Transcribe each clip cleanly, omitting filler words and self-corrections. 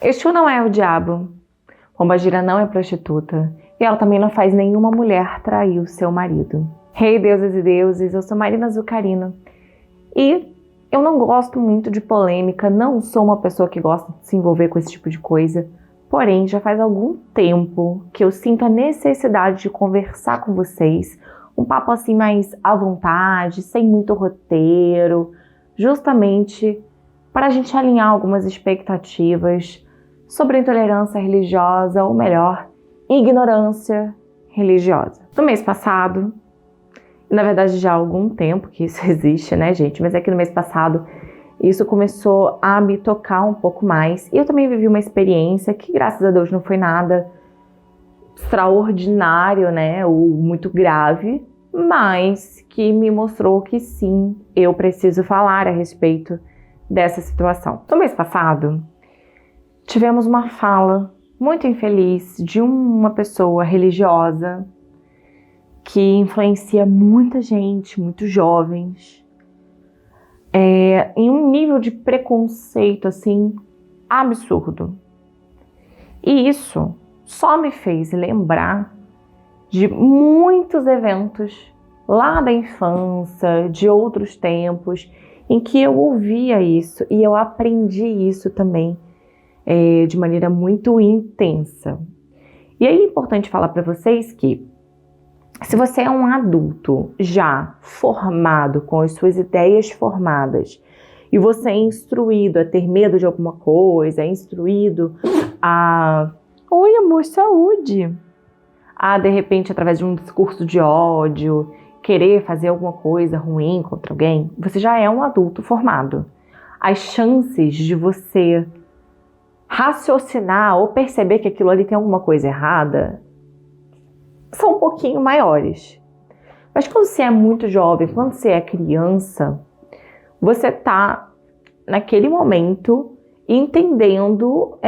Exu não é o diabo, Pombagira não é prostituta e ela também não faz nenhuma mulher trair o seu marido. Rei, deusas e deuses, eu sou Marina Zucarino e eu não gosto muito de polêmica, não sou uma pessoa que gosta de se envolver com esse tipo de coisa, porém já faz algum tempo que eu sinto a necessidade de conversar com vocês, um papo assim mais à vontade, sem muito roteiro, justamente para a gente alinhar algumas expectativas sobre a intolerância religiosa, ou melhor, ignorância religiosa. No mês passado, na verdade já há algum tempo que isso existe, né, gente? Mas é que no mês passado isso começou a me tocar um pouco mais. E eu também vivi uma experiência que, graças a Deus, não foi nada extraordinário, né, ou muito grave, mas que me mostrou que sim, eu preciso falar a respeito dessa situação. No mês passado, tivemos uma fala muito infeliz de uma pessoa religiosa que influencia muita gente, muitos jovens, em um nível de preconceito assim absurdo. E isso só me fez lembrar de muitos eventos lá da infância, de outros tempos, em que eu ouvia isso e eu aprendi isso também de maneira muito intensa. E aí é importante falar para vocês que se você é um adulto já formado, com as suas ideias formadas, e você é instruído a ter medo de alguma coisa, é instruído a... Oi, amor, saúde! A, de repente, através de um discurso de ódio, querer fazer alguma coisa ruim contra alguém, você já é um adulto formado. As chances de você raciocinar ou perceber que aquilo ali tem alguma coisa errada são um pouquinho maiores. Mas quando você é muito jovem, quando você é criança, você está naquele momento entendendo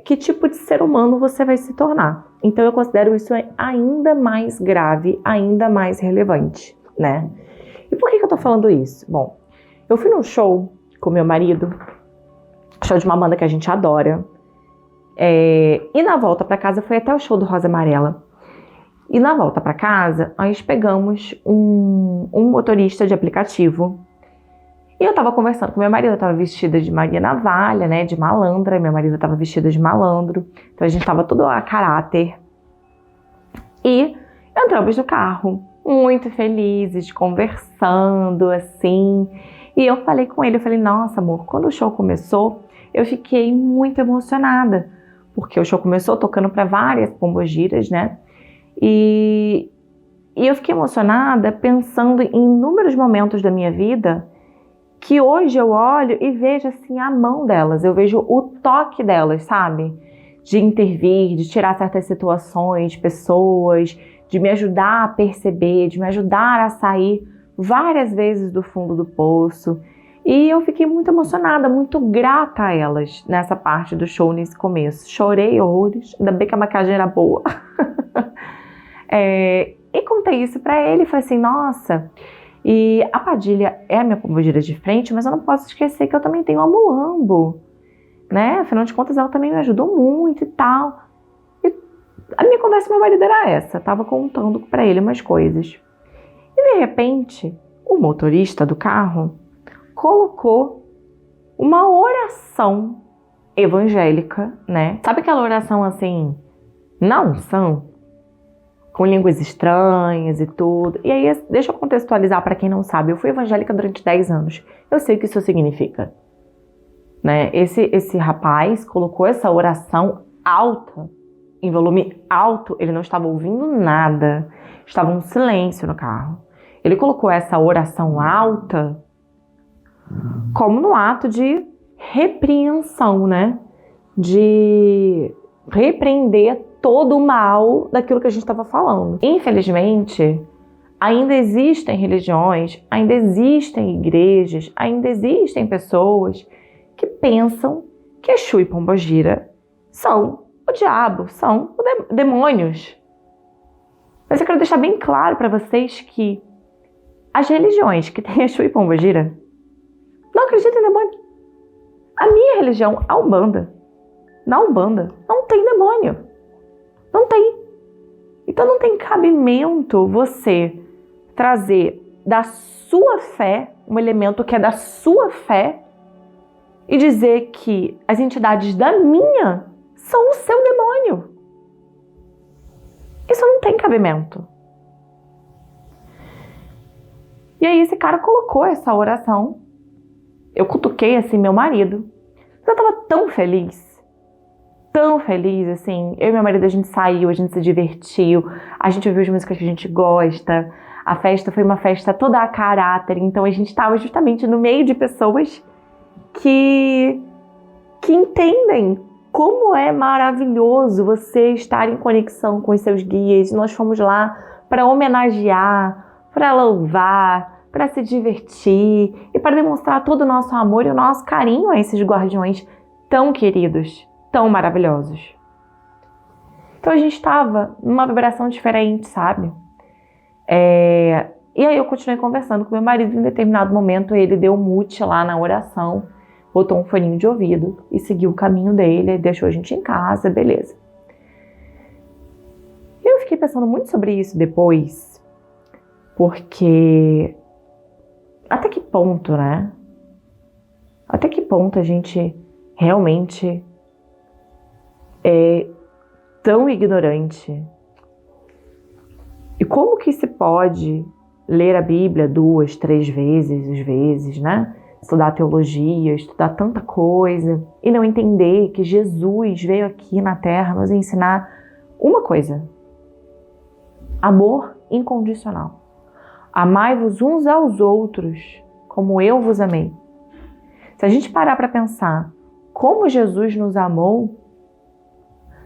que tipo de ser humano você vai se tornar. Então eu considero isso ainda mais grave, ainda mais relevante, né? E por que eu tô falando isso? Bom, eu fui num show com meu marido, show de uma banda que a gente adora, e na volta para casa foi até o show do Rosa Amarela. E na volta para casa, nós pegamos um motorista de aplicativo. E eu tava conversando com meu marido, eu tava vestida de Maria Navalha, né, de malandra. Meu marido tava vestido de malandro. Então a gente tava tudo a caráter. E entramos no carro, muito felizes, conversando, assim. E eu falei com ele, eu falei, nossa, amor, quando o show começou, eu fiquei muito emocionada. Porque o show começou tocando para várias pombogiras, né? E eu fiquei emocionada pensando em inúmeros momentos da minha vida que hoje eu olho e vejo assim a mão delas, eu vejo o toque delas, sabe? De intervir, de tirar certas situações, pessoas, de me ajudar a perceber, de me ajudar a sair várias vezes do fundo do poço. E eu fiquei muito emocionada, muito grata a elas nessa parte do show, nesse começo. Chorei horrores, ainda bem que a maquiagem era boa. E contei isso pra ele, falei assim, nossa, e a Padilha é a minha pombogira de frente, mas eu não posso esquecer que eu também tenho a Mulambo, né? Afinal de contas, ela também me ajudou muito e tal. E a minha conversa com meu marido era essa, tava contando pra ele umas coisas. E de repente, o motorista do carro colocou uma oração evangélica, né? Sabe aquela oração assim, não são? Com línguas estranhas e tudo. E aí, deixa eu contextualizar para quem não sabe. Eu fui evangélica durante 10 anos. Eu sei o que isso significa. Né? Esse rapaz colocou essa oração alta, em volume alto. Ele não estava ouvindo nada. Estava um silêncio no carro. Ele colocou essa oração alta como no ato de repreensão, né? De repreender todo o mal daquilo que a gente estava falando. Infelizmente, ainda existem religiões, ainda existem igrejas, ainda existem pessoas que pensam que Exu e Pombogira são o diabo, são demônios. Mas eu quero deixar bem claro para vocês que as religiões que têm Exu e Pombogira não acreditam em demônio. A minha religião, a Umbanda, na Umbanda. Não tem demônio. Não tem. Então não tem cabimento você trazer da sua fé, um elemento que é da sua fé, e dizer que as entidades da minha são o seu demônio. Isso não tem cabimento. E aí esse cara colocou essa oração. Eu cutuquei assim meu marido. Eu tava tão feliz, assim. Eu e meu marido, a gente saiu, a gente se divertiu, a gente ouviu as músicas que a gente gosta. A festa foi uma festa toda a caráter, então a gente estava justamente no meio de pessoas que entendem como é maravilhoso você estar em conexão com os seus guias. Nós fomos lá para homenagear, para louvar, para se divertir e para demonstrar todo o nosso amor e o nosso carinho a esses guardiões tão queridos, tão maravilhosos. Então a gente estava numa vibração diferente, sabe? E aí eu continuei conversando com meu marido. Em determinado momento ele deu mute lá na oração, botou um foninho de ouvido e seguiu o caminho dele, deixou a gente em casa, beleza. Eu fiquei pensando muito sobre isso depois, porque até que ponto, né? Até que ponto a gente realmente é tão ignorante? E como que se pode ler a Bíblia 2, 3 vezes, às vezes, né? Estudar teologia, estudar tanta coisa e não entender que Jesus veio aqui na Terra nos ensinar uma coisa: amor incondicional. Amai-vos uns aos outros como eu vos amei. Se a gente parar para pensar como Jesus nos amou,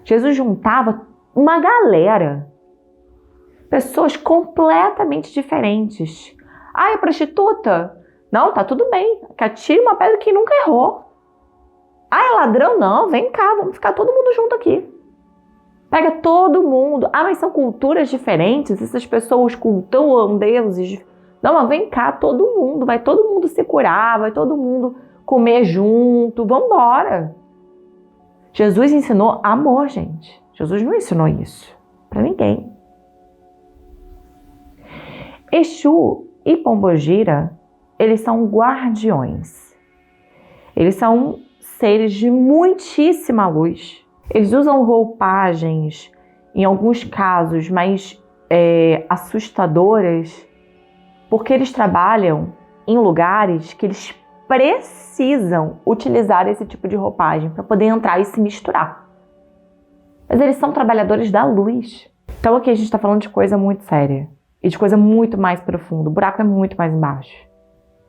Jesus juntava uma galera, pessoas completamente diferentes. Ah, é prostituta? Não, tá tudo bem. Que atire uma pedra que nunca errou. Ah, é ladrão? Não, vem cá, vamos ficar todo mundo junto aqui. Pega todo mundo. Ah, mas são culturas diferentes, essas pessoas cultuam deuses. Não, mas vem cá, todo mundo. Vai todo mundo se curar, vai todo mundo comer junto. Vambora. Jesus ensinou amor, gente. Jesus não ensinou isso pra ninguém. Exu e Pombogira, eles são guardiões. Eles são seres de muitíssima luz. Eles usam roupagens, em alguns casos, mais assustadoras, porque eles trabalham em lugares que eles precisam utilizar esse tipo de roupagem para poder entrar e se misturar. Mas eles são trabalhadores da luz. Então aqui a gente está falando de coisa muito séria e de coisa muito mais profunda. O buraco é muito mais embaixo.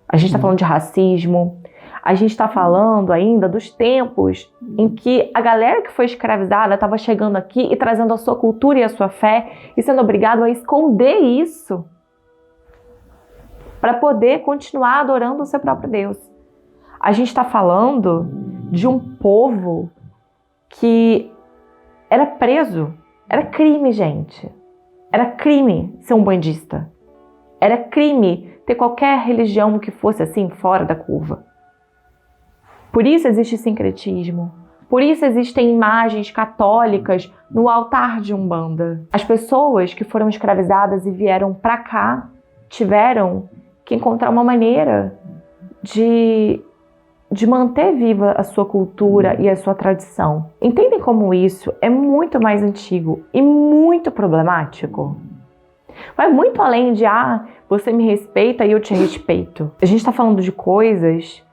A gente está falando de racismo. A gente está falando ainda dos tempos em que a galera que foi escravizada estava chegando aqui e trazendo a sua cultura e a sua fé e sendo obrigado a esconder isso para poder continuar adorando o seu próprio Deus. A gente está falando de um povo que era preso. Era crime, gente. Era crime ser um bandista. Era crime ter qualquer religião que fosse assim, fora da curva. Por isso existe sincretismo. Por isso existem imagens católicas no altar de Umbanda. As pessoas que foram escravizadas e vieram para cá tiveram que encontrar uma maneira de manter viva a sua cultura e a sua tradição. Entendem como isso é muito mais antigo e muito problemático? Vai muito além de, você me respeita e eu te respeito. A gente está falando de coisas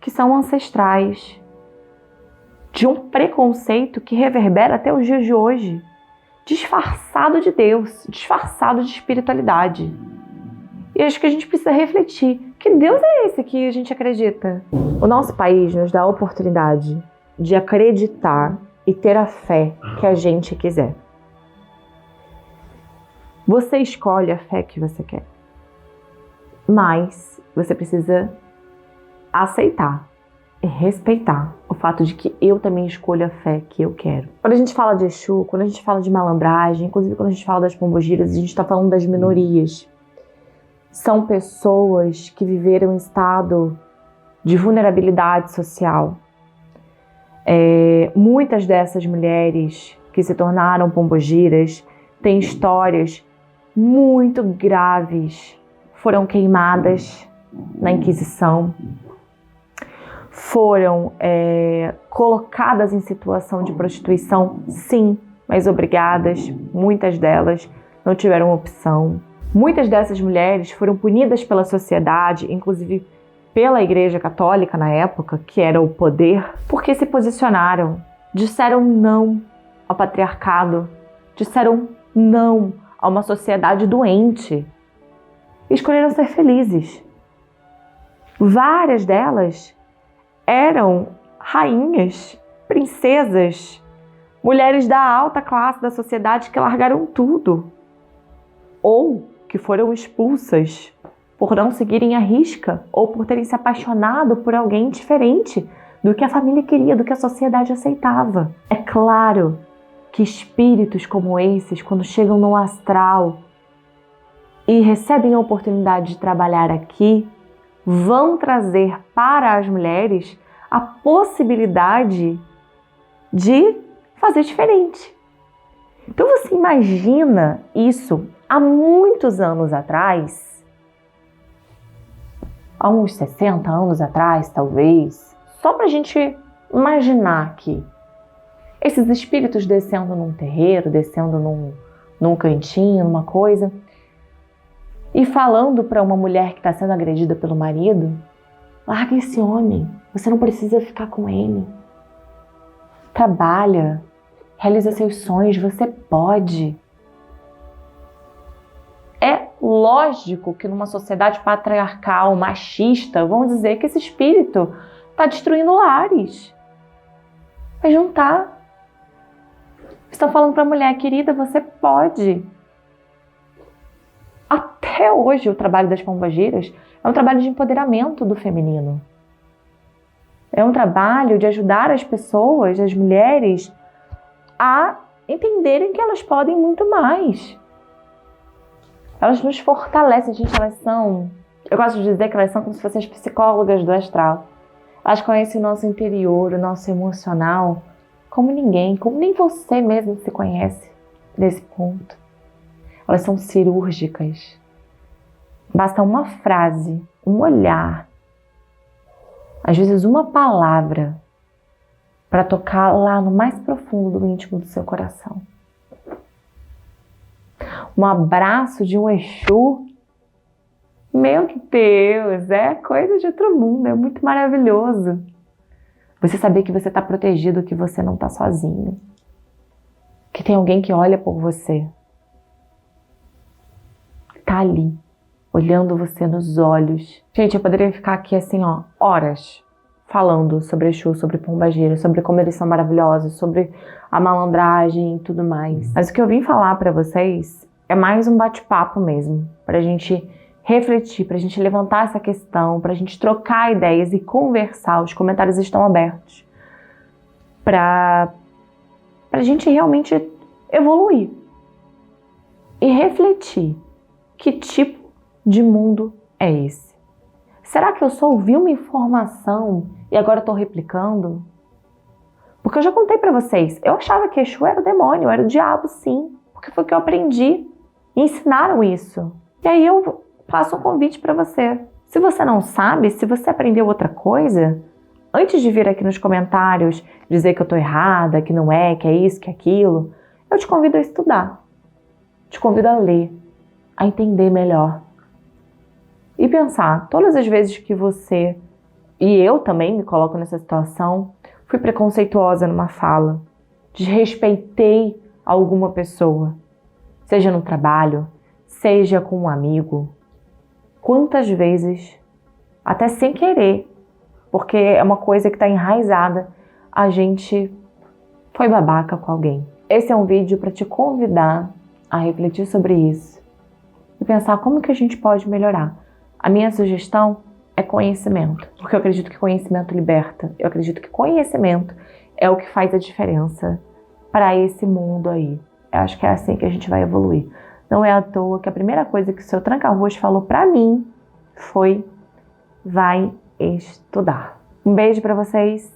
que são ancestrais, de um preconceito que reverbera até os dias de hoje, disfarçado de Deus, disfarçado de espiritualidade. E acho que a gente precisa refletir, que Deus é esse que a gente acredita? O nosso país nos dá a oportunidade de acreditar e ter a fé que a gente quiser. Você escolhe a fé que você quer, mas você precisa aceitar e respeitar o fato de que eu também escolho a fé que eu quero. Quando a gente fala de Exu, quando a gente fala de malandragem, inclusive quando a gente fala das pombogiras, a gente está falando das minorias. São pessoas que viveram em estado de vulnerabilidade social. Muitas dessas mulheres que se tornaram pombogiras têm histórias muito graves. Foram queimadas na Inquisição, foram colocadas em situação de prostituição, sim, mas obrigadas. Muitas delas não tiveram opção. Muitas dessas mulheres foram punidas pela sociedade, inclusive pela Igreja Católica na época, que era o poder, porque se posicionaram, disseram não ao patriarcado, disseram não a uma sociedade doente e escolheram ser felizes. Várias delas eram rainhas, princesas, mulheres da alta classe da sociedade que largaram tudo, ou que foram expulsas por não seguirem a risca ou por terem se apaixonado por alguém diferente do que a família queria, do que a sociedade aceitava. É claro que espíritos como esses, quando chegam no astral e recebem a oportunidade de trabalhar aqui, vão trazer para as mulheres a possibilidade de fazer diferente. Então você imagina isso há muitos anos atrás, há uns 60 anos atrás, talvez, só para a gente imaginar aqui, esses espíritos descendo num terreiro, descendo num cantinho, numa coisa, e falando para uma mulher que está sendo agredida pelo marido: larga esse homem, você não precisa ficar com ele. Trabalha, realiza seus sonhos, você pode. É lógico que numa sociedade patriarcal, machista, vão dizer que esse espírito está destruindo lares. Mas não está. Estão falando para a mulher: querida, você pode. Até hoje o trabalho das pombogiras é um trabalho de empoderamento do feminino. É um trabalho de ajudar as pessoas, as mulheres, a entenderem que elas podem muito mais. Elas nos fortalecem, gente, elas são... Eu gosto de dizer que elas são como se fossem as psicólogas do astral. Elas conhecem o nosso interior, o nosso emocional, como ninguém, como nem você mesmo se conhece nesse ponto. Elas são cirúrgicas. Basta uma frase, um olhar, às vezes uma palavra, para tocar lá no mais profundo do íntimo do seu coração. Um abraço de um Exu, meu Deus, é coisa de outro mundo, é muito maravilhoso. Você saber que você está protegido, que você não está sozinho, que tem alguém que olha por você, tá ali, olhando você nos olhos. Gente, eu poderia ficar aqui assim, horas, falando sobre Exu, sobre pombagira, sobre como eles são maravilhosos, sobre a malandragem e tudo mais. Mas o que eu vim falar pra vocês é mais um bate-papo mesmo, pra gente refletir, pra gente levantar essa questão, pra gente trocar ideias e conversar. Os comentários estão abertos pra gente realmente evoluir e refletir. Que tipo de mundo é esse? Será que eu só ouvi uma informação e agora estou replicando? Porque eu já contei para vocês, eu achava que Exu era o demônio, era o diabo, sim. Porque foi o que eu aprendi. Me ensinaram isso. E aí eu faço um convite para você. Se você não sabe, se você aprendeu outra coisa, antes de vir aqui nos comentários dizer que eu estou errada, que não é, que é isso, que é aquilo, eu te convido a estudar. Te convido a ler, a entender melhor. E pensar, todas as vezes que você, e eu também me coloco nessa situação, fui preconceituosa numa fala, desrespeitei alguma pessoa, seja no trabalho, seja com um amigo. Quantas vezes, até sem querer, porque é uma coisa que está enraizada, a gente foi babaca com alguém. Esse é um vídeo para te convidar a refletir sobre isso e pensar como que a gente pode melhorar. A minha sugestão é conhecimento, porque eu acredito que conhecimento liberta. Eu acredito que conhecimento é o que faz a diferença para esse mundo aí. Eu acho que é assim que a gente vai evoluir. Não é à toa que a primeira coisa que o seu tranca-rua falou para mim foi: vai estudar. Um beijo para vocês.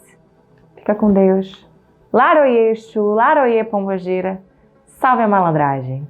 Fica Fica com Deus. Laroie Exu, Laroie Pombogira. Salve a malandragem.